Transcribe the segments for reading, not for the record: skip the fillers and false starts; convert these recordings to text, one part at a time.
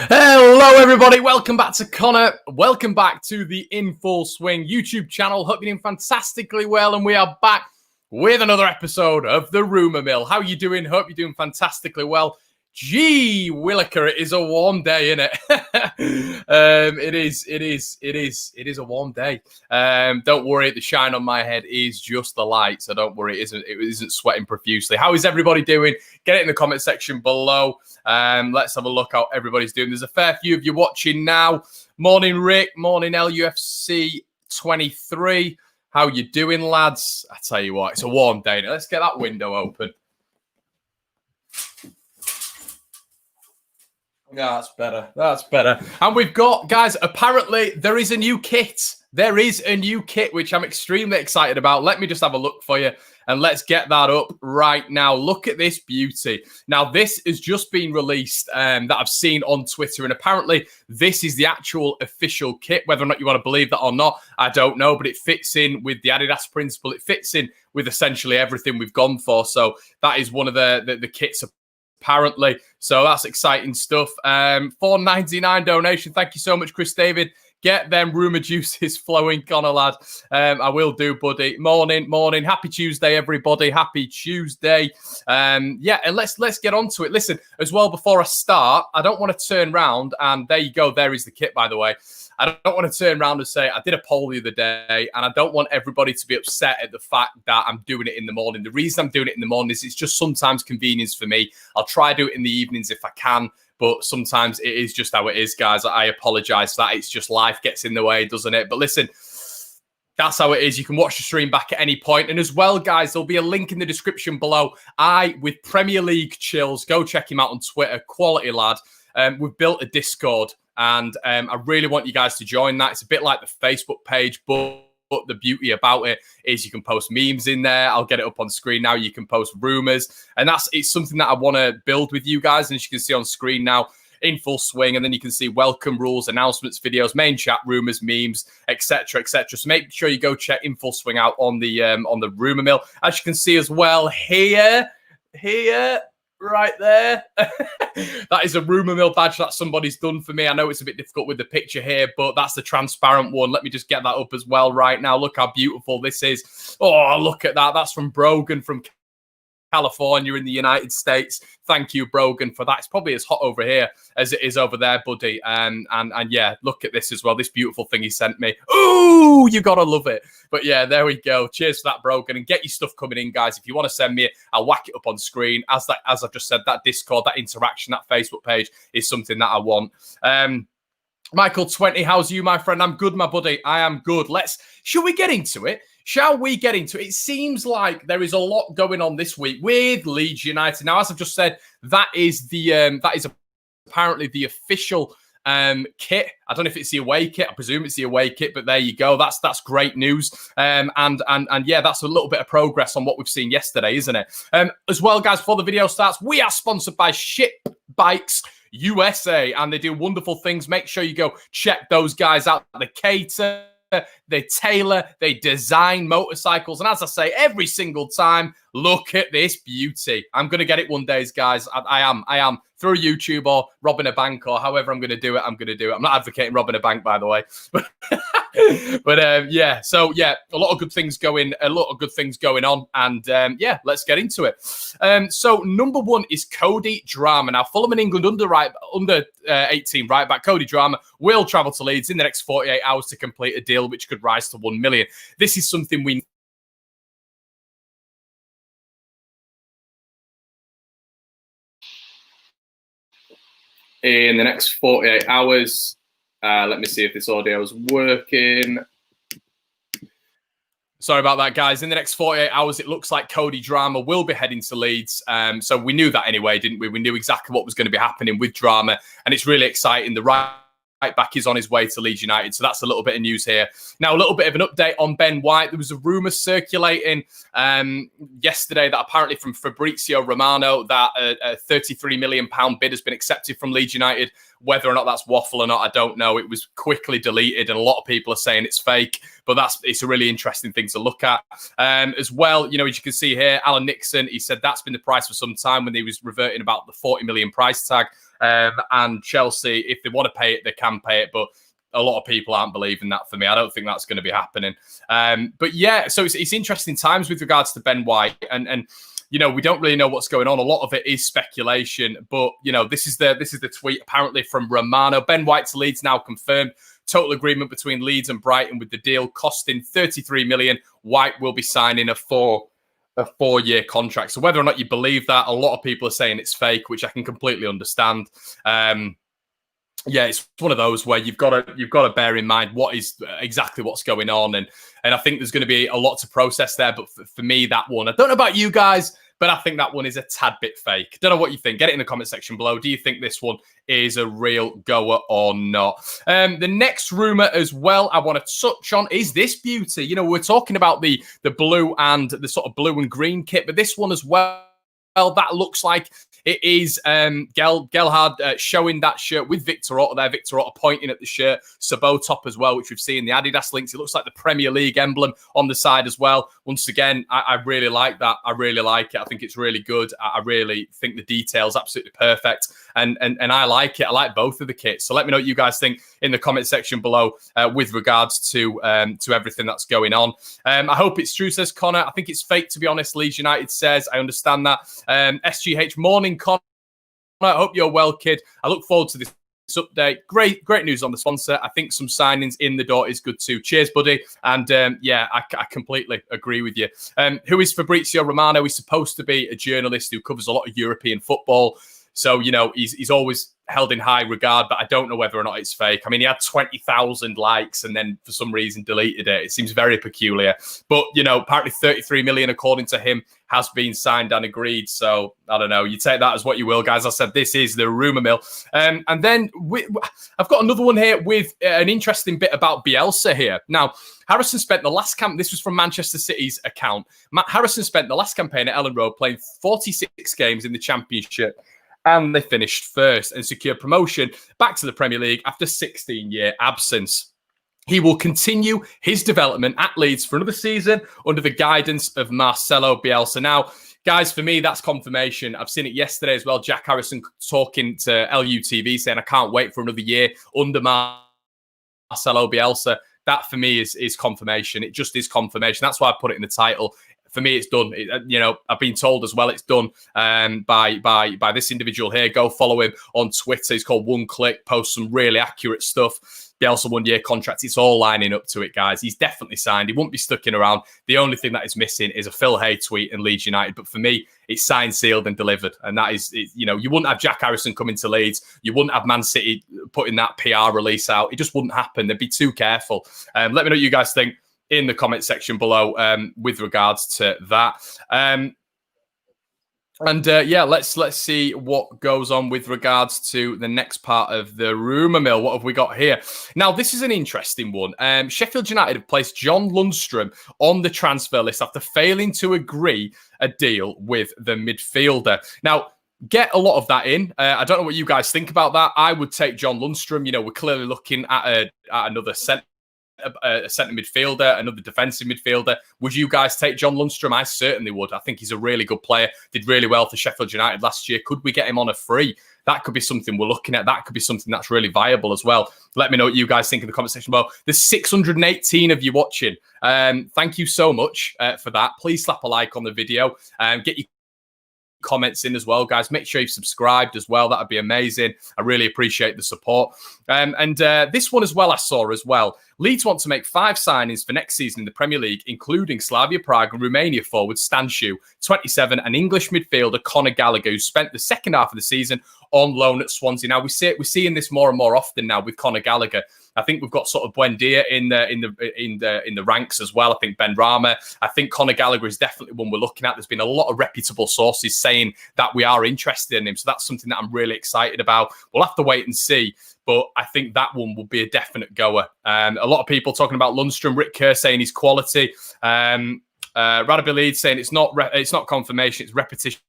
Hello, everybody. Welcome back to Conor. Welcome back to the In Full Swing YouTube channel. Hope you're doing fantastically well, and we are back with another episode of the Rumour Mill. How are you doing? Hope you're doing fantastically well. Gee, Williker, it is a warm day, isn't it? It is a warm day. Don't worry, the shine on my head is just the light, so don't worry, it isn't sweating profusely. How is everybody doing? Get it in the comment section below. Let's have a look how everybody's doing. There's a fair few of you watching now. Morning, Rick. Morning, LUFC 23. How you doing, lads? I tell you what, it's a warm day. Let's get that window open. Yeah, that's better. That's better. And we've got, guys, apparently there is a new kit. There is a new kit, which I'm extremely excited about. Let me just have a look for you, and let's get that up right now. Look at this beauty. Now, this has just been released that I've seen on Twitter, and apparently this is the actual official kit. Whether or not you want to believe that or not, I don't know, but it fits in with the Adidas principle. It fits in with essentially everything we've gone for. So that is one of the kits apparently. So that's exciting stuff. $4.99 donation. Thank you so much, Chris David. Get them rumour juices flowing, Conor, lad. I will do, buddy. Morning. Happy Tuesday, everybody. Happy Tuesday. Yeah, and let's get on to it. Listen, as well, before I start, I don't want to turn around, and there you go. There is the kit, by the way. I don't want to turn around and say, I did a poll the other day, and I don't want everybody to be upset at the fact that I'm doing it in the morning. The reason I'm doing it in the morning is it's just sometimes convenience for me. I'll try to do it in the evenings if I can, but sometimes it is just how it is, guys. I apologize for that. It's just life gets in the way, doesn't it? But listen, that's how it is. You can watch the stream back at any point. And as well, guys, there'll be a link in the description below. With Premier League Chills, go check him out on Twitter. Quality lad. We've built a Discord, and I really want you guys to join that. It's a bit like the Facebook page, but the beauty about it is you can post memes in there. I'll get it up on screen now. You can post rumors, and it's something that I want to build with you guys. And as you can see on screen now, in full swing, and then you can see welcome rules, announcements, videos, main chat, rumors, memes, etc., etc. So make sure you go check In Full Swing out on the Rumour Mill. As you can see as well here. Right there. That is a Rumour Mill badge that somebody's done for me. I know it's a bit difficult with the picture here, but that's the transparent one. Let me just get that up as well right now. Look how beautiful this is. Oh, look at that. That's from Brogan from California in the United States. Thank you, Brogan, for that. It's probably as hot over here as it is over there, buddy. And yeah, look at this as well. This beautiful thing he sent me. Ooh, you gotta love it. But yeah, there we go. Cheers for that, Brogan. And get your stuff coming in, guys. If you want to send me it, I'll whack it up on screen. As I've just said, that Discord, that interaction, that Facebook page is something that I want. Michael 20, how's you, my friend? I'm good, my buddy. I am good. Shall we get into it? Shall we get into it? It seems like there is a lot going on this week with Leeds United. Now, as I've just said, that is apparently the official kit. I don't know if it's the away kit. I presume it's the away kit, but there you go. That's great news. And yeah, that's a little bit of progress on what we've seen yesterday, isn't it? As well, guys, before the video starts, we are sponsored by Ship Bikes USA, and they do wonderful things. Make sure you go check those guys out. They cater, they tailor, they design motorcycles. And as I say every single time, look at this beauty. I'm going to get it one day, guys. I am. Through YouTube or robbing a bank or however I'm going to do it, I'm going to do it. I'm not advocating robbing a bank, by the way. But yeah, so yeah, a lot of good things going on. And yeah, let's get into it. So number one is Cody Drama. Now, Fulham and England under 18 right back Cody Drama will travel to Leeds in the next 48 hours to complete a deal which could rise to 1 million. This is something we in the next 48 hours. Let me see if this audio is working. Sorry about that, guys. In the next 48 hours, it looks like Cody Drama will be heading to Leeds. So we knew that anyway, didn't we? We knew exactly what was going to be happening with Drama, and it's really exciting. The right back is on his way to Leeds United. So that's a little bit of news here. Now, a little bit of an update on Ben White. There was a rumour circulating yesterday that apparently from Fabrizio Romano that a £33 million bid has been accepted from Leeds United. Whether or not that's waffle or not, I don't know. It was quickly deleted, and a lot of people are saying it's fake. But it's a really interesting thing to look at. As well, as you can see here, Alan Nixon, he said that's been the price for some time when he was reverting about the 40 million price tag. And Chelsea, if they want to pay it, they can pay it. But a lot of people aren't believing that for me. I don't think that's going to be happening. But yeah, so it's interesting times with regards to Ben White. And you know, we don't really know what's going on. A lot of it is speculation. But, you know, this is the tweet apparently from Romano. Ben White to Leeds now confirmed. Total agreement between Leeds and Brighton with the deal costing 33 million. White will be signing a four-year contract. So whether or not you believe that, a lot of people are saying it's fake, which I can completely understand. Yeah, it's one of those where you've got to bear in mind what is exactly what's going on, and I think there's going to be a lot to process there. But for me, that one, I don't know about you guys, but I think that one is a tad bit fake. Don't know what you think. Get it in the comment section below. Do you think this one is a real goer or not? The next rumor as well I want to touch on is this beauty. You know, we're talking about the blue and the sort of blue and green kit, but this one as well. Well, that looks like it is Gelhard showing that shirt with Victor Orta there. Victor Orta pointing at the shirt. Sabot top as well, which we've seen the Adidas links. It looks like the Premier League emblem on the side as well. Once again, I really like that. I really like it. I think it's really good. I really think the detail's absolutely perfect. And I like it. I like both of the kits. So let me know what you guys think in the comment section below with regards to everything that's going on. I hope it's true, says Connor. I think it's fake, to be honest. Leeds United says. I understand that. SGH, morning, Connor. I hope you're well, kid. I look forward to this update. Great news on the sponsor. I think some signings in the door is good too. Cheers, buddy. And yeah, I completely agree with you. Who is Fabrizio Romano? He's supposed to be a journalist who covers a lot of European football. So, you know, he's always held in high regard, but I don't know whether or not it's fake. I mean, he had 20,000 likes and then for some reason deleted it. It seems very peculiar. But, you know, apparently 33 million, according to him, has been signed and agreed. So, I don't know. You take that as what you will, guys. I said this is the rumour mill. And then I've got another one here with an interesting bit about Bielsa here. Now, Harrison spent the last this was from Manchester City's account. Harrison spent the last campaign at Ellen Road playing 46 games in the Championship. And they finished first and secured promotion back to the Premier League after 16-year absence. He will continue his development at Leeds for another season under the guidance of Marcelo Bielsa. Now, guys, for me, that's confirmation. I've seen it yesterday as well. Jack Harrison talking to LUTV saying, I can't wait for another year under Marcelo Bielsa. That, for me, is confirmation. It just is confirmation. That's why I put it in the title. For me, it's done. You know, I've been told as well it's done by this individual here. Go follow him on Twitter. He's called One Click. Posts some really accurate stuff. Bielsa 1-year contract. It's all lining up to it, guys. He's definitely signed. He won't be sticking around. The only thing that is missing is a Phil Hay tweet and Leeds United. But for me, it's signed, sealed, and delivered. And that is, you know, you wouldn't have Jack Harrison coming to Leeds. You wouldn't have Man City putting that PR release out. It just wouldn't happen. They'd be too careful. Let me know what you guys think in the comment section below with regards to that. Yeah, let's see what goes on with regards to the next part of the rumour mill. What have we got here? Now, this is an interesting one. Sheffield United have placed John Lundstrom on the transfer list after failing to agree a deal with the midfielder. Now, get a lot of that in. I don't know what you guys think about that. I would take John Lundstrom. You know, we're clearly looking at another centre midfielder, another defensive midfielder. Would you guys take John Lundstrom? I certainly would. I think he's a really good player. Did really well for Sheffield United last year. Could we get him on a free? That could be something we're looking at. That could be something that's really viable as well. Let me know what you guys think in the comment section below. There's 618 of you watching. Thank you so much for that. Please slap a like on the video. Get your comments in as well, guys. Make sure you've subscribed as well. That'd be amazing. I really appreciate the support. This one as well I saw as well. Leeds want to make 5 signings for next season in the Premier League, including Slavia Prague and Romania forward Stanciu, 27, and English midfielder Conor Gallagher, who spent the second half of the season on loan at Swansea. Now we're seeing this more and more often now with Conor Gallagher. I think we've got sort of Buendia in the ranks as well. I think Ben Rama. I think Conor Gallagher is definitely one we're looking at. There's been a lot of reputable sources saying that we are interested in him. So that's something that I'm really excited about. We'll have to wait and see. But I think that one will be a definite goer. A lot of people talking about Lundstrom. Rick Kerr saying he's quality. Radabil Leeds saying it's not confirmation, it's repetition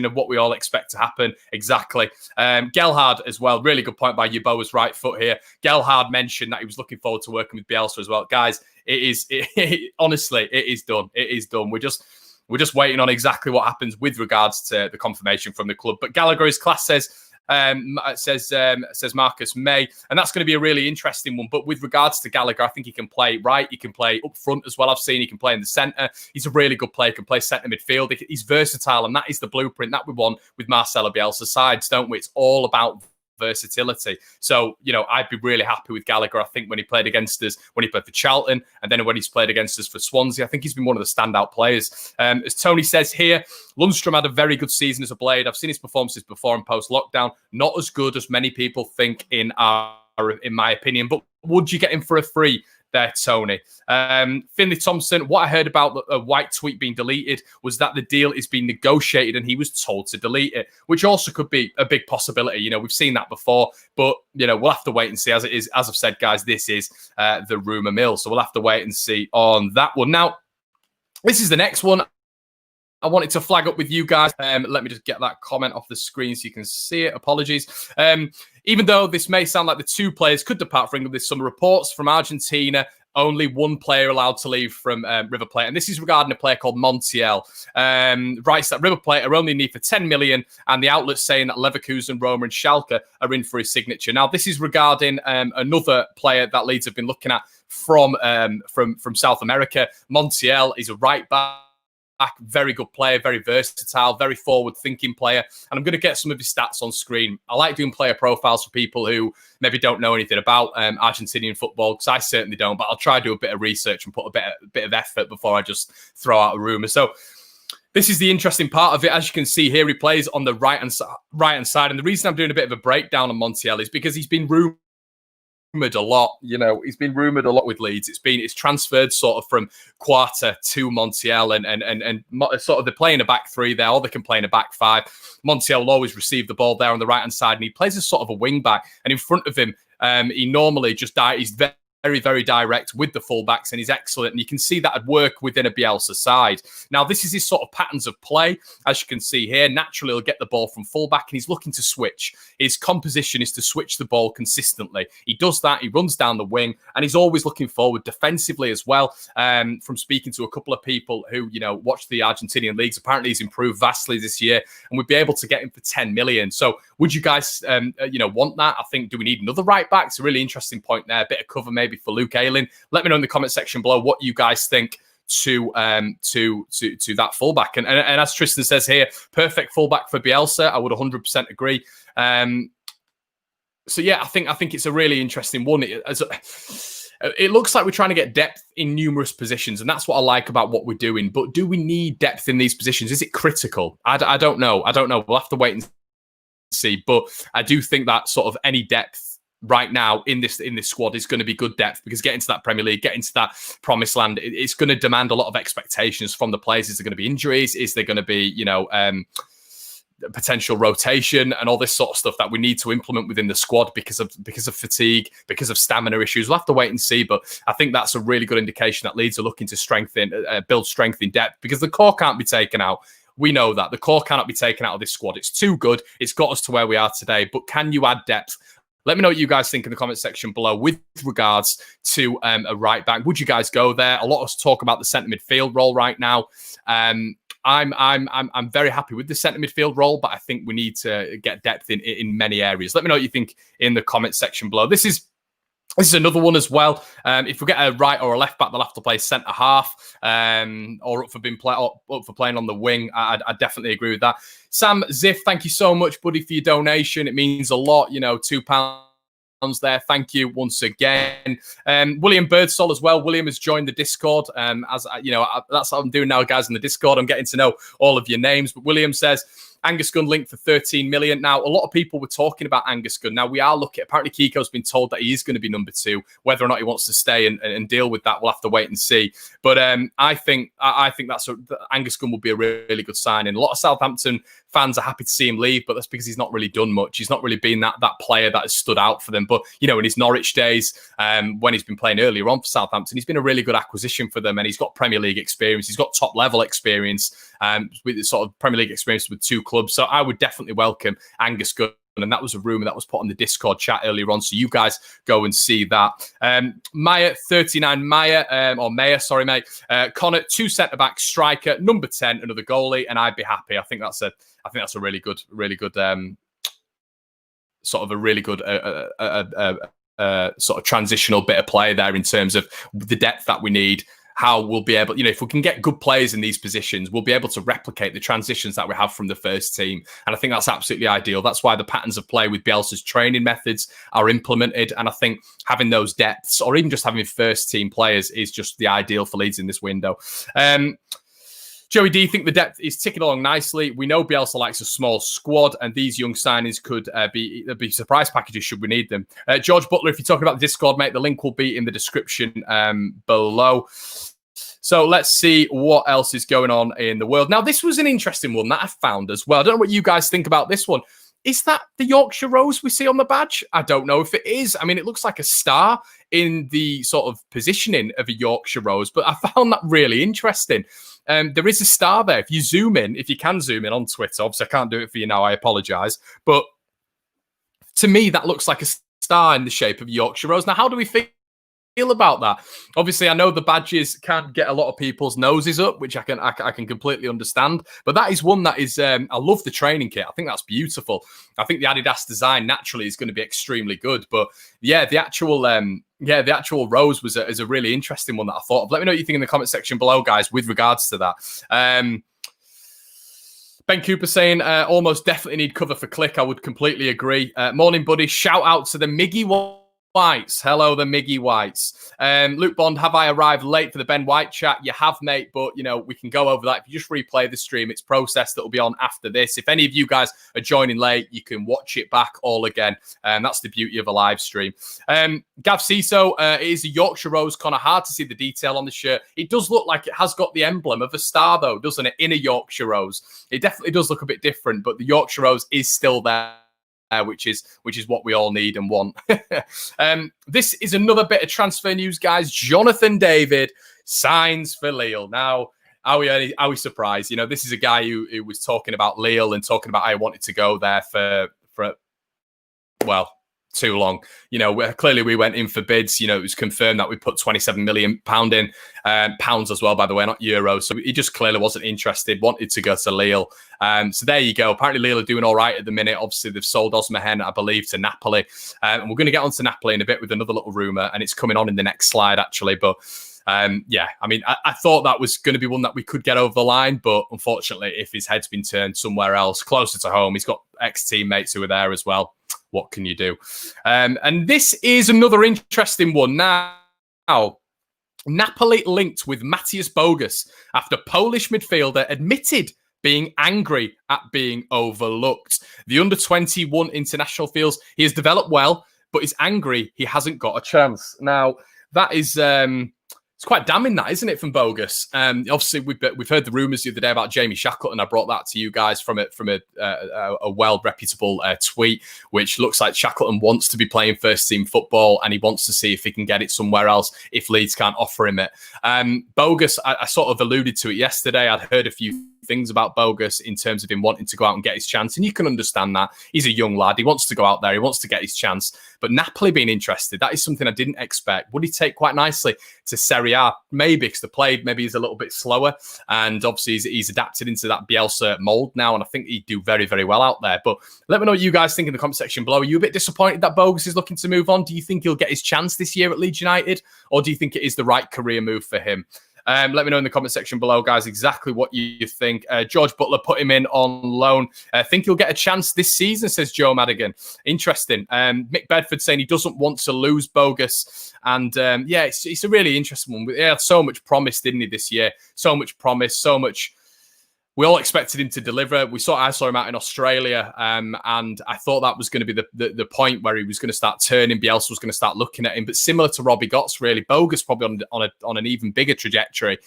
of what we all expect to happen. Exactly. Gelhard as well. Really good point by Yeboah's right foot here. Gelhard mentioned that he was looking forward to working with Bielsa as well. Guys, honestly, it is done. It is done. We're just waiting on exactly what happens with regards to the confirmation from the club. But Gallagher, his class says, Says Marcus May, and that's going to be a really interesting one. But with regards to Gallagher, I think he can play right. He can play up front as well. I've seen he can play in the centre. He's a really good player. He can play centre midfield. He's versatile, and that is the blueprint that we want with Marcelo Bielsa's sides, don't we? It's all about versatility. So, I'd be really happy with Gallagher. I think when he played against us, when he played for Charlton, and then when he's played against us for Swansea, I think he's been one of the standout players. As Tony says here, Lundstrom had a very good season as a Blade. I've seen his performances before and post-lockdown. Not as good as many people think in my opinion. But would you get him for a free there, Tony? Finley Thompson, what I heard about a White tweet being deleted was that the deal is being negotiated and he was told to delete it, which also could be a big possibility. We've seen that before, but, we'll have to wait and see. As it is, as I've said, guys, this is the rumour mill. So we'll have to wait and see on that one. Now, this is the next one I wanted to flag up with you guys. Let me just get that comment off the screen so you can see it. Apologies. Even though this may sound like the two players could depart for England, there's some reports from Argentina. Only one player allowed to leave from River Plate. And this is regarding a player called Montiel. Writes that River Plate are only in need for 10 million. And the outlet's saying that Leverkusen, Roma and Schalke are in for his signature. Now, this is regarding another player that Leeds have been looking at from South America. Montiel is a right back. Very good player, very versatile, very forward-thinking player. And I'm going to get some of his stats on screen. I like doing player profiles for people who maybe don't know anything about Argentinian football, because I certainly don't, but I'll try to do a bit of research and put a bit of effort before I just throw out a rumour. So this is the interesting part of it. As you can see here, he plays on the right-hand side. And the reason I'm doing a bit of a breakdown on Montiel is because he's been rumoured a lot. He's been rumoured a lot with Leeds. It's transferred sort of from Quarta to Montiel, and sort of they're playing a back three there, or they can play in a back five. Montiel will always receive the ball there on the right hand side, and he plays as sort of a wing back. And in front of him, he normally just he's very, very direct with the fullbacks, and he's excellent. And you can see that at work within a Bielsa side. Now, this is his sort of patterns of play. As you can see here, naturally, he'll get the ball from fullback, and he's looking to switch. His composition is to switch the ball consistently. He does that. He runs down the wing, and he's always looking forward defensively as well. From speaking to a couple of people who, watch the Argentinian leagues, apparently he's improved vastly this year, and we'd be able to get him for 10 million. So would you guys, want that? I think, do we need another right back? It's a really interesting point there. A bit of cover maybe for Luke Ayling. Let me know in the comment section below what you guys think to that fullback. And as Tristan says here, perfect fullback for Bielsa. I would 100% agree. So yeah, I think it's a really interesting one. It looks like we're trying to get depth in numerous positions, and that's what I like about what we're doing. But do we need depth in these positions? Is it critical? I don't know. We'll have to wait and see. But I do think that sort of any depth right now in this squad is going to be good depth, because getting to that Premier League, getting to that promised land, it's going to demand a lot of expectations from the players. Is there going to be injuries? Is there going to be, potential rotation and all this sort of stuff that we need to implement within the squad because of fatigue, because of stamina issues? We'll have to wait and see, but I think that's a really good indication that Leeds are looking to build strength in depth, because the core can't be taken out. We know that the core cannot be taken out of this squad. It's too good. It's got us to where we are today, but can you add depth? Let me know what you guys think in the comment section below with regards to a right back. Would you guys go there? A lot of us talk about the centre midfield role right now. I'm very happy with the centre midfield role, but I think we need to get depth in many areas. Let me know what you think in the comment section below. This is another one as well. If we get a right or a left back, they'll have to play centre half, or up for playing on the wing. I definitely agree with that. Sam Ziff, thank you so much, buddy, for your donation. It means a lot. £2 there. Thank you once again. William Birdsall as well. William has joined the Discord. That's what I'm doing now, guys, in the Discord. I'm getting to know all of your names. But William says, Angus Gunn linked for 13 million. Now, a lot of people were talking about Angus Gunn. Now, we are looking. Apparently, Kiko's been told that he is going to be number 2. Whether or not he wants to stay and deal with that, we'll have to wait and see. But I think Angus Gunn will be a really good signing. A lot of Southampton fans are happy to see him leave, but that's because he's not really done much. He's not really been that player that has stood out for them. But, in his Norwich days, when he's been playing earlier on for Southampton, he's been a really good acquisition for them, and he's got Premier League experience. He's got top-level experience, with sort of Premier League experience with 2 clubs. So I would definitely welcome Angus Gunn. And that was a rumour that was put on the Discord chat earlier on. So you guys go and see that. Maya, 39 Maya, sorry, mate. Connor, 2 centre-back, striker, number 10, another goalie, and I'd be happy. I think that's a really good sort of a really good sort of transitional bit of play there in terms of the depth that we need. How we'll be able, if we can get good players in these positions, we'll be able to replicate the transitions that we have from the first team. And I think that's absolutely ideal. That's why the patterns of play with Bielsa's training methods are implemented. And I think having those depths, or even just having first team players, is just the ideal for Leeds in this window. Joey, do you think the depth is ticking along nicely? We know Bielsa likes a small squad, and these young signings could be surprise packages should we need them. George Butler, if you're talking about the Discord, mate, the link will be in the description below. So let's see what else is going on in the world. Now, this was an interesting one that I found as well. I don't know what you guys think about this one. Is that the Yorkshire Rose we see on the badge? I don't know if it is. I mean, it looks like a star in the sort of positioning of a Yorkshire Rose, but I found that really interesting. There is a star there. If you zoom in, if you can zoom in on Twitter, obviously I can't do it for you now, I apologise. But to me, that looks like a star in the shape of a Yorkshire Rose. Now, how do we feel about that? Obviously, I know the badges can get a lot of people's noses up, which I can completely understand. But that is one that is, I love the training kit. I think that's beautiful. I think the Adidas design naturally is going to be extremely good. But yeah, the actual rose is a really interesting one that I thought of. Let me know what you think in the comment section below, guys, with regards to that. Ben Cooper saying, almost definitely need cover for Click. I would completely agree. Morning, buddy. Shout out to the Miggy Whites. Hello, the Miggy Whites. Luke Bond, have I arrived late for the Ben White chat? You have, mate, but, we can go over that. If you just replay the stream, it's processed that will be on after this. If any of you guys are joining late, you can watch it back all again. That's the beauty of a live stream. Gav Ciso, it is a Yorkshire Rose. Connor, hard to see the detail on the shirt. It does look like it has got the emblem of a star, though, doesn't it, in a Yorkshire Rose? It definitely does look a bit different, but the Yorkshire Rose is still there. Which is what we all need and want. This is another bit of transfer news, guys. Jonathan David signs for Lille. Now, are we surprised? This is a guy who was talking about Lille and talking about how he wanted to go there for too long. Clearly we went in for bids. It was confirmed that we put £27 million in, pounds as well, by the way, not euros. So he just clearly wasn't interested, wanted to go to Lille. So there you go. Apparently Lille are doing all right at the minute. Obviously they've sold Osmahen, I believe, to Napoli. And we're going to get on to Napoli in a bit with another little rumour, and it's coming on in the next slide, actually. But I thought that was going to be one that we could get over the line, but unfortunately, if his head's been turned somewhere else, closer to home, he's got ex-teammates who are there as well. What can you do? And this is another interesting one. Now, Napoli linked with Matthias Bogus after Polish midfielder admitted being angry at being overlooked. The under-21 international feels he has developed well, but he's angry he hasn't got a chance. Now, that is... it's quite damning, that, isn't it, from Bogus? Obviously, we've heard the rumours the other day about Jamie Shackleton. I brought that to you guys from a well-reputable tweet, which looks like Shackleton wants to be playing first-team football, and he wants to see if he can get it somewhere else if Leeds can't offer him it. Bogus, I sort of alluded to it yesterday. I'd heard a few things about Bogus in terms of him wanting to go out and get his chance, and you can understand that. He's a young lad. He wants to go out there. He wants to get his chance. But Napoli being interested, that is something I didn't expect. Would he take quite nicely to Serie A? Maybe, because the play maybe is a little bit slower, and obviously he's adapted into that Bielsa mould now, and I think he'd do very, very well out there. But let me know what you guys think in the comment section below. Are you a bit disappointed that Bogus is looking to move on? Do you think he'll get his chance this year at Leeds United, or do you think it is the right career move for him? Let me know in the comment section below, guys, exactly what you think. George Butler put him in on loan. I think he'll get a chance this season, says Joe Madigan. Interesting. Mick Bedford saying he doesn't want to lose Bogus. And it's a really interesting one. He had so much promise, didn't he, this year? So much promise, so much. We all expected him to deliver. I saw him out in Australia, and I thought that was going to be the point where he was going to start turning. Bielsa was going to start looking at him. But similar to Robbie Gotts, really, Bogus probably on an even bigger trajectory.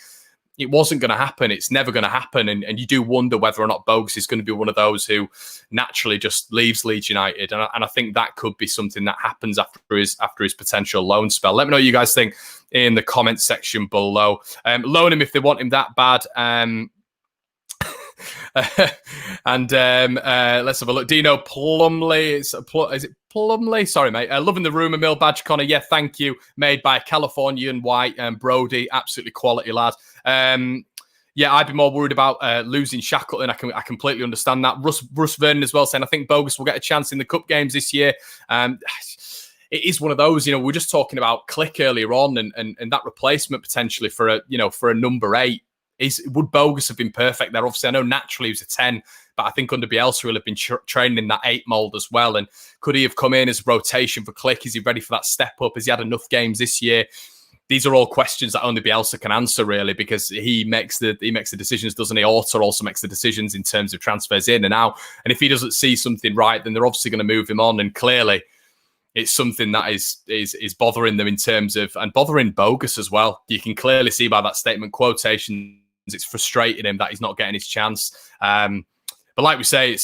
It wasn't going to happen. It's never going to happen. And you do wonder whether or not Bogus is going to be one of those who naturally just leaves Leeds United. And I think that could be something that happens after his potential loan spell. Let me know what you guys think in the comment section below. Loan him if they want him that bad. Let's have a look. Dino Plumley, is it Plumley? Sorry, mate. Loving the rumour mill badge, Connor. Yeah, thank you. Made by Californian White and Brody. Absolutely quality lad. Yeah, I'd be more worried about losing Shackleton. I completely understand that. Russ Vernon as well saying, I think Bogus will get a chance in the cup games this year. It is one of those, we were just talking about Click earlier on and that replacement potentially for a number 8. Would Bogus have been perfect there? Obviously, I know naturally he was a 10, but I think under Bielsa he'll have been training in that 8 mould as well. And could he have come in as rotation for Click? Is he ready for that step up? Has he had enough games this year? These are all questions that only Bielsa can answer, really, because he makes the decisions, doesn't he? Orta also makes the decisions in terms of transfers in and out. And if he doesn't see something right, then they're obviously going to move him on. And clearly, it's something that is bothering them in terms of, and bothering Bogus as well. You can clearly see by that statement quotation, it's frustrating him that he's not getting his chance. But like we say,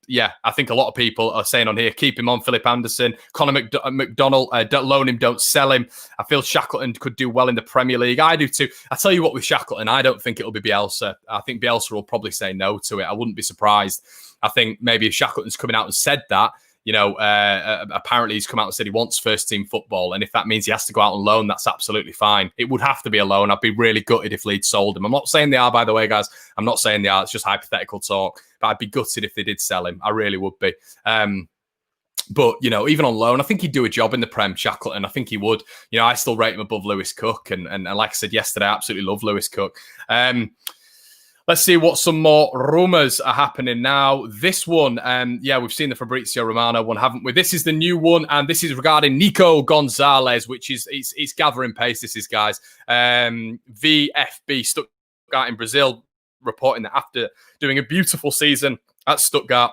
yeah, I think a lot of people are saying on here, keep him on, Philip Anderson. Conor McDonald, don't loan him, don't sell him. I feel Shackleton could do well in the Premier League. I do too. I tell you what, with Shackleton, I don't think it'll be Bielsa. I think Bielsa will probably say no to it. I wouldn't be surprised. I think maybe if Shackleton's coming out and said that, apparently he's come out and said he wants first team football. And if that means he has to go out on loan, that's absolutely fine. It would have to be a loan. I'd be really gutted if Leeds sold him. I'm not saying they are, by the way, guys. I'm not saying they are. It's just hypothetical talk. But I'd be gutted if they did sell him. I really would be. But, even on loan, I think he'd do a job in the Prem, Shackleton. I think he would. I still rate him above Lewis Cook. And like I said yesterday, I absolutely love Lewis Cook. Let's see what some more rumours are happening now. This one, we've seen the Fabrizio Romano one, haven't we? This is the new one, and this is regarding Nico Gonzalez, which is it's gathering pace. This is, guys. VFB Stuttgart in Brazil reporting that after doing a beautiful season at Stuttgart,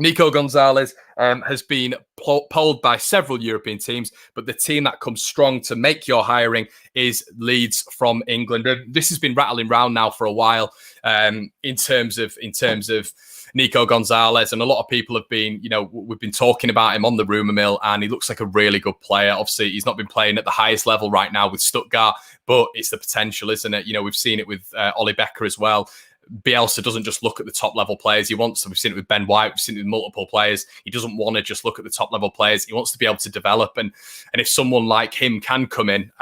Nico Gonzalez has been polled by several European teams, but the team that comes strong to make your hiring is Leeds from England. This has been rattling around now for a while in terms of Nico Gonzalez, and a lot of people have been, we've been talking about him on the rumour mill, and he looks like a really good player. Obviously, he's not been playing at the highest level right now with Stuttgart, but it's the potential, isn't it? We've seen it with Ollie Becker as well. Bielsa doesn't just look at the top level players. He wants to. We've seen it with Ben White. We've seen it with multiple players. He doesn't want to just look at the top level players. He wants to be able to develop. And if someone like him can come in,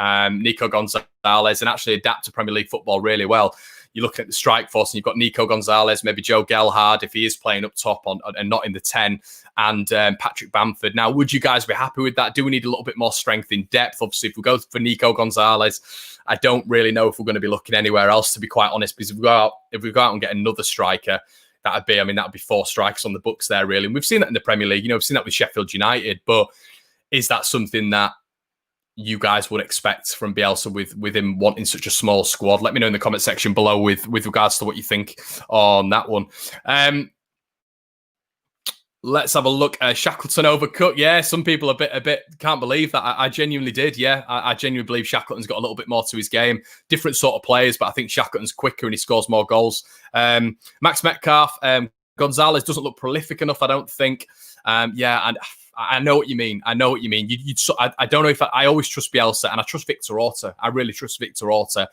Nico Gonzalez, and actually adapt to Premier League football really well. You look at the strike force, and you've got Nico Gonzalez, maybe Joe Gelhardt if he is playing up top and not in the 10, and Patrick Bamford. Now, would you guys be happy with that? Do we need a little bit more strength in depth? Obviously, if we go for Nico Gonzalez, I don't really know if we're going to be looking anywhere else, to be quite honest, because if we go out and get another striker, that'd be 4 strikers on the books there, really. And we've seen that in the Premier League. We've seen that with Sheffield United, but is that something that you guys would expect from Bielsa with him wanting such a small squad? Let me know in the comment section below with regards to what you think on that one. Let's have a look. Shackleton over Cook. Yeah, some people a bit can't believe that. I genuinely did. Yeah, I genuinely believe Shackleton's got a little bit more to his game. Different sort of players, but I think Shackleton's quicker and he scores more goals. Max Metcalf. Gonzalez doesn't look prolific enough, I don't think. And I know what you mean. I don't know if I always trust Bielsa, and I trust Victor Orta. I really trust Victor Orta,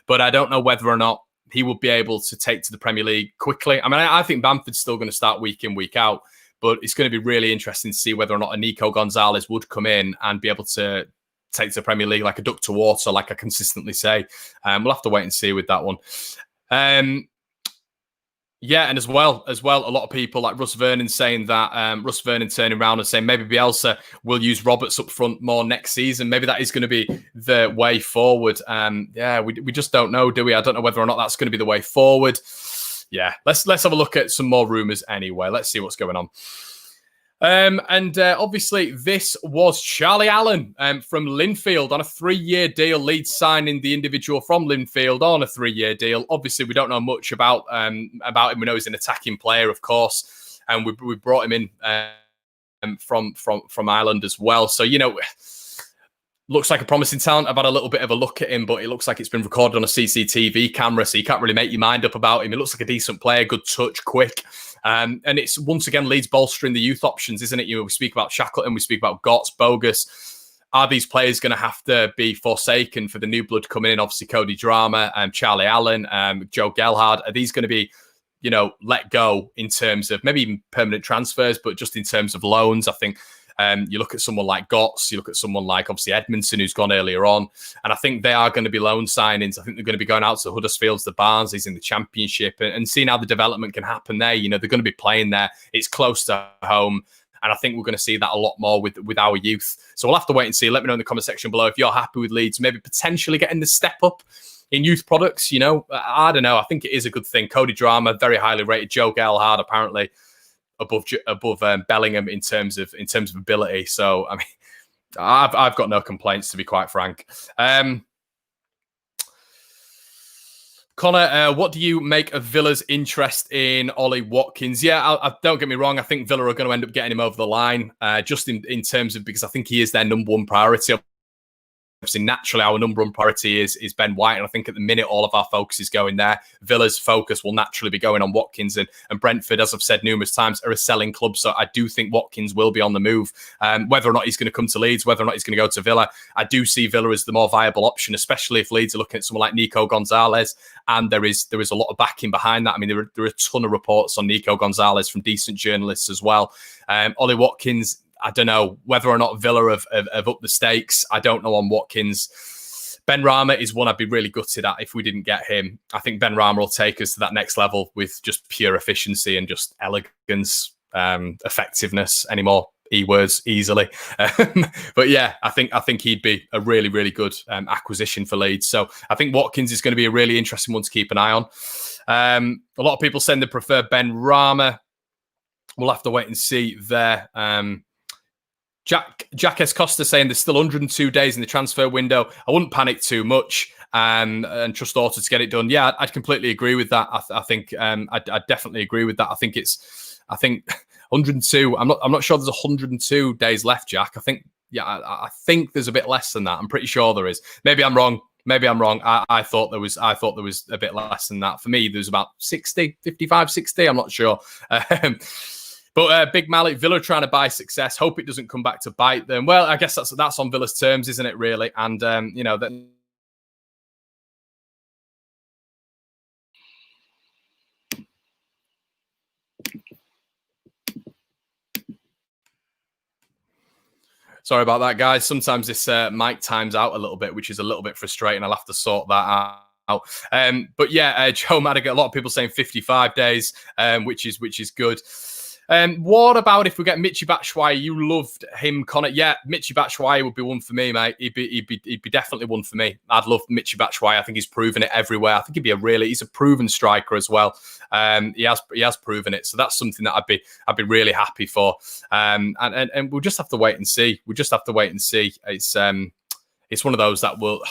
but I don't know whether or not he will be able to take to the Premier League quickly. I mean, I think Bamford's still going to start week in, week out, but it's going to be really interesting to see whether or not a Nico Gonzalez would come in and be able to take to the Premier League like a duck to water, like I consistently say. We'll have to wait and see with that one. Yeah, and as well, a lot of people like Russ Vernon saying that, Russ Vernon turning around and saying maybe Bielsa will use Roberts up front more next season. Maybe that is going to be the way forward. We just don't know, do we? I don't know whether or not that's going to be the way forward. Yeah, let's have a look at some more rumours anyway. Let's see what's going on. Obviously, this was Charlie Allen from Linfield on a 3-year deal. Leeds signing the individual from Linfield on a 3-year deal. Obviously, we don't know much about him. We know he's an attacking player, of course, and we brought him in from Ireland as well. So, looks like a promising talent. I've had a little bit of a look at him, but it looks like it's been recorded on a CCTV camera, so you can't really make your mind up about him. He looks like a decent player, good touch, quick. And it's once again Leeds bolstering the youth options, isn't it? We speak about Shackleton, we speak about Gotts, Bogus. Are these players going to have to be forsaken for the new blood coming in? Obviously, Cody Drama, Charlie Allen, Joe Gelhardt. Are these going to be, let go in terms of maybe even permanent transfers, but just in terms of loans? I think You look at someone like Gotts, you look at someone like obviously Edmondson, who's gone earlier on, and I think they are going to be loan signings. I think they're going to be going out to Huddersfields, the Barnsley's in the Championship, and seeing how the development can happen there. You know, they're going to be playing there. It's close to home. And I think we're going to see that a lot more with our youth. So we'll have to wait and see. Let me know in the comment section below if you're happy with Leeds, maybe potentially getting the step up in youth products. You know, I don't know. I think it is a good thing. Cody Drama, very highly rated. Joe Gelhardt, apparently above Bellingham in terms of ability. So I mean, I've got no complaints, to be quite frank. Connor, what do you make of Villa's interest in Ollie Watkins? Yeah, I don't get me wrong. I think Villa are going to end up getting him over the line, just in terms of, because I think he is their number one priority. Obviously, naturally, our number one priority is Ben White, and I think at the minute all of our focus is going there. Villa's focus will naturally be going on Watkins, and Brentford, as I've said numerous times, are a selling club, so I do think Watkins will be on the move. Whether or not he's going to come to Leeds, whether or not he's going to go to Villa, I do see Villa as the more viable option, especially if Leeds are looking at someone like Nico Gonzalez, and there is a lot of backing behind that. I mean, there are a ton of reports on Nico Gonzalez from decent journalists as well. Ollie Watkins, I don't know whether or not Villa have upped the stakes. I don't know on Watkins. Ben Rama is one I'd be really gutted at if we didn't get him. I think Ben Rama will take us to that next level with just pure efficiency and just elegance, effectiveness, any more E-words easily. But yeah, I think he'd be a really, really good acquisition for Leeds. So I think Watkins is going to be a really interesting one to keep an eye on. A lot of people saying they prefer Ben Rama. We'll have to wait and see there. Jack S. Costa saying there's still 102 days in the transfer window. I wouldn't panic too much and trust Orta to get it done. Yeah, I'd completely agree with that. I think I'd definitely agree with that. I think 102. I'm not sure there's 102 days left, Jack. I think there's a bit less than that. I'm pretty sure there is. Maybe I'm wrong. I thought there was a bit less than that. For me, there's about 60, 55, 60. I'm not sure. But Big Malik, Villa trying to buy success. Hope it doesn't come back to bite them. Well, I guess that's on Villa's terms, isn't it, really? And, you know, that. Sorry about that, guys. Sometimes this mic times out a little bit, which is a little bit frustrating. I'll have to sort that out. But yeah, Joe Madigan, a lot of people saying 55 days, which is good. What about if we get Michy Batshuayi? You loved him, Connor. Yeah, Michy Batshuayi would be one for me, mate. He'd be definitely one for me. I'd love Michy Batshuayi. I think he's proven it everywhere. I think he's a proven striker as well. He has proven it. So that's something that I'd be really happy for. And we'll just have to wait and see. It's one of those that will.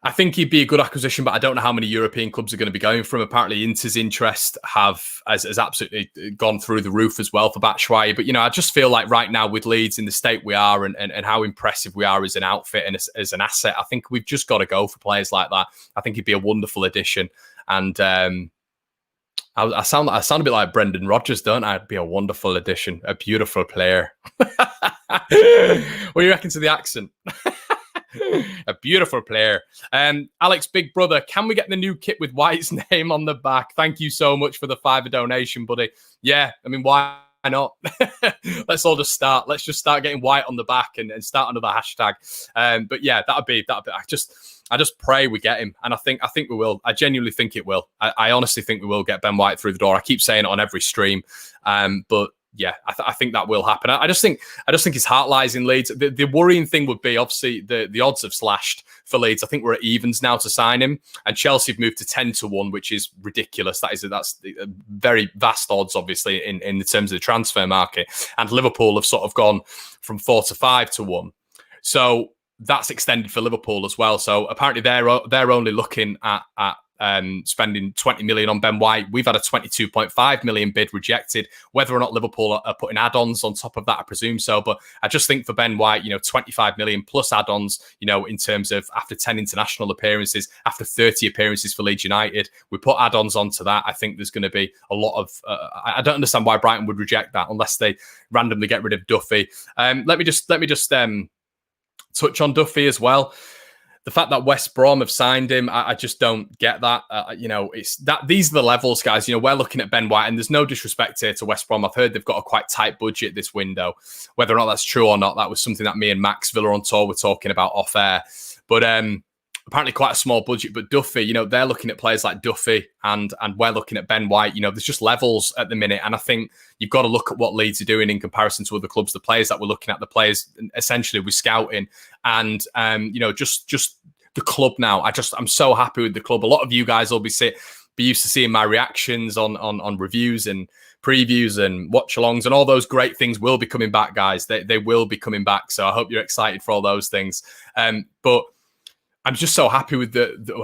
I think he'd be a good acquisition, but I don't know how many European clubs are going to be going for him. Apparently, Inter's interest has absolutely gone through the roof as well for Batshuayi. But, you know, I just feel like right now with Leeds in the state we are and how impressive we are as an outfit and as an asset, I think we've just got to go for players like that. I think he'd be a wonderful addition. And I sound a bit like Brendan Rodgers, don't I? It'd be a wonderful addition, a beautiful player. What do you reckon to the accent? A beautiful player. Alex, big brother, can we get the new kit with White's name on the back? Thank you so much for the $5 donation, buddy. Yeah, I mean, why not? Let's all just start. Let's just start getting White on the back and start another hashtag. But yeah, that'd be. I just pray we get him, and I think we will. I genuinely think it will. I honestly think we will get Ben White through the door. I keep saying it on every stream, but. Yeah, I think that will happen. I just think his heart lies in Leeds. The worrying thing would be, obviously, the odds have slashed for Leeds. I think we're at evens now to sign him, and Chelsea have moved to 10-1, which is ridiculous. That's very vast odds, obviously, in terms of the transfer market. And Liverpool have sort of gone from 4 to 5-1. So that's extended for Liverpool as well. So apparently they're only looking at spending 20 million on Ben White. We've had a 22.5 million bid rejected. Whether or not Liverpool are putting add-ons on top of that, I presume so. But I just think for Ben White, 25 million plus add-ons, in terms of after 10 international appearances, after 30 appearances for Leeds United, we put add-ons onto that. I think there's going to be a lot of. I don't understand why Brighton would reject that unless they randomly get rid of Duffy. Let me just touch on Duffy as well. the fact that West Brom have signed him, I just don't get that. It's that these are the levels, guys. We're looking at Ben White, and there's no disrespect here to West Brom. I've heard they've got a quite tight budget this window. Whether or not that's true or not, that was something that me and Max Villa on tour were talking about off air. But apparently quite a small budget. But Duffy, they're looking at players like Duffy, and we're looking at Ben White. There's just levels at the minute, and I think you've got to look at what Leeds are doing in comparison to other clubs. The players that we're looking at, the players essentially we're scouting, and just the club now. I'm so happy with the club. A lot of you guys will be used to seeing my reactions on reviews and previews and watch-alongs, and all those great things will be coming back, guys. They will be coming back. So I hope you're excited for all those things. But I'm just so happy with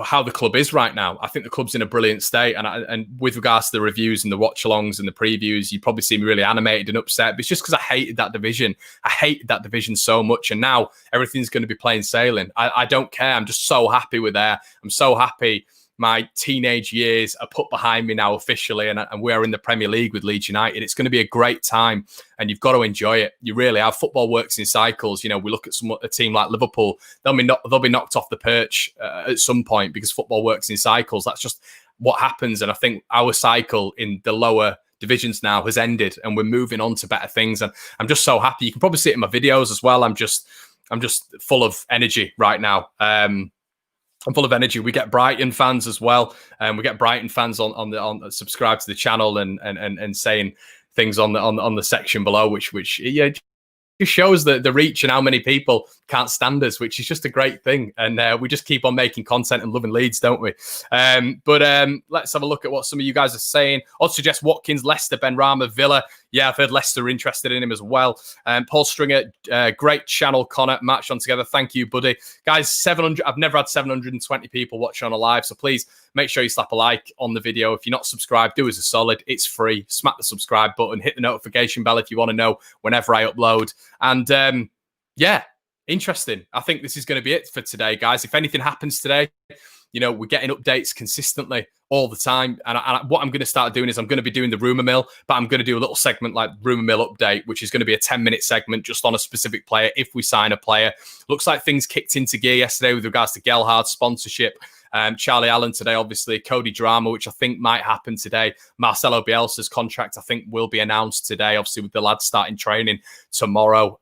how the club is right now. I think the club's in a brilliant state. And with regards to the reviews and the watch-alongs and the previews, you probably see me really animated and upset. But it's just because I hated that division. I hated that division so much. And now everything's going to be plain sailing. I don't care. I'm just so happy with there. I'm so happy my teenage years are put behind me now officially, and we are in the Premier League with Leeds United. It's going to be a great time, and you've got to enjoy it. You really have. Football works in cycles. We look at a team like Liverpool; they'll be knocked off the perch at some point because football works in cycles. That's just what happens, and I think our cycle in the lower divisions now has ended, and we're moving on to better things. And I'm just so happy. You can probably see it in my videos as well. I'm just full of energy right now. I'm full of energy. We get Brighton fans as well, and we get Brighton fans on subscribe to the channel and saying things on the section below, which just shows the reach and how many people can't stand us, which is just a great thing. And we just keep on making content and loving Leeds, don't we? But let's have a look at what some of you guys are saying. I'd suggest Watkins, Leicester, Benrahma, Villa. Yeah, I've heard Leicester are interested in him as well. Paul Stringer, great channel, Connor, match on together. Thank you, buddy. Guys, 700. I've never had 720 people watching on a live, so please make sure you slap a like on the video. If you're not subscribed, do us a solid. It's free. Smack the subscribe button. Hit the notification bell if you want to know whenever I upload. And yeah, interesting. I think this is going to be it for today, guys. If anything happens today, we're getting updates consistently all the time. And what I'm going to start doing is I'm going to be doing the Rumour Mill, but I'm going to do a little segment like Rumour Mill Update, which is going to be a 10-minute segment just on a specific player if we sign a player. Looks like things kicked into gear yesterday with regards to Gelhard's sponsorship. Charlie Allen today, obviously. Cody Drama, which I think might happen today. Marcelo Bielsa's contract, I think, will be announced today, obviously, with the lads starting training tomorrow.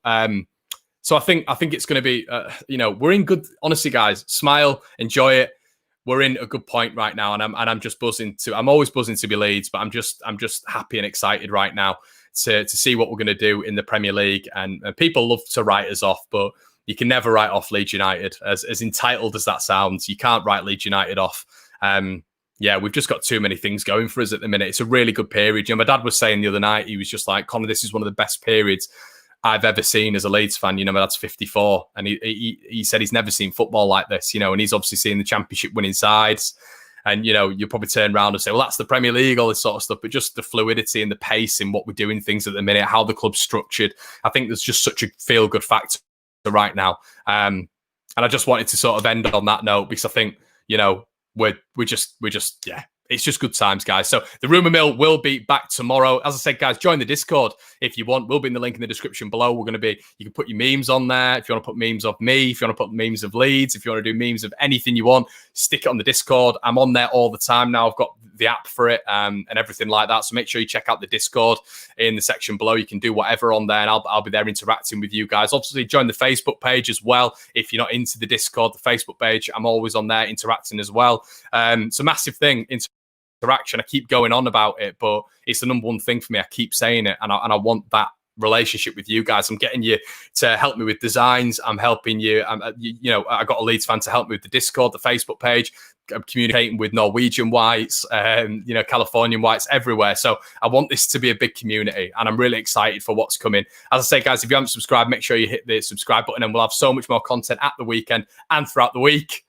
So I think it's going to be, we're in good, honestly, guys, smile, enjoy it. We're in a good point right now, and I'm just buzzing I'm always buzzing to be Leeds, but I'm just happy and excited right now to see what we're going to do in the Premier League. And people love to write us off, but you can never write off Leeds United. As entitled as that sounds, you can't write Leeds United off. Yeah, we've just got too many things going for us at the minute. It's a really good period. My dad was saying the other night, he was just like, Conor, this is one of the best periods I've ever seen as a Leeds fan. My dad's 54, and he said he's never seen football like this, and he's obviously seen the Championship winning sides. And, you'll probably turn around and say, well, that's the Premier League, all this sort of stuff. But just the fluidity and the pace in what we're doing things at the minute, how the club's structured. I think there's just such a feel-good factor right now. And I just wanted to sort of end on that note because I think, we're just yeah. It's just good times, guys. So the Rumour Mill will be back tomorrow. As I said, guys, join the Discord if you want. We'll be in the link in the description below. You can put your memes on there. If you want to put memes of me, if you want to put memes of Leeds, if you want to do memes of anything you want, stick it on the Discord. I'm on there all the time now. I've got the app for it and everything like that. So make sure you check out the Discord in the section below. You can do whatever on there, and I'll be there interacting with you guys. Obviously, join the Facebook page as well. If you're not into the Discord, the Facebook page, I'm always on there interacting as well. It's a massive thing. Interaction. I keep going on about it, but it's the number one thing for me. I keep saying it, and I want that relationship with you guys. I'm getting you to help me with designs. I'm helping you. I got a Leeds fan to help me with the Discord, the Facebook page. I'm communicating with Norwegian whites, Californian whites everywhere. So I want this to be a big community, and I'm really excited for what's coming. As I say, guys, if you haven't subscribed, make sure you hit the subscribe button, and we'll have so much more content at the weekend and throughout the week.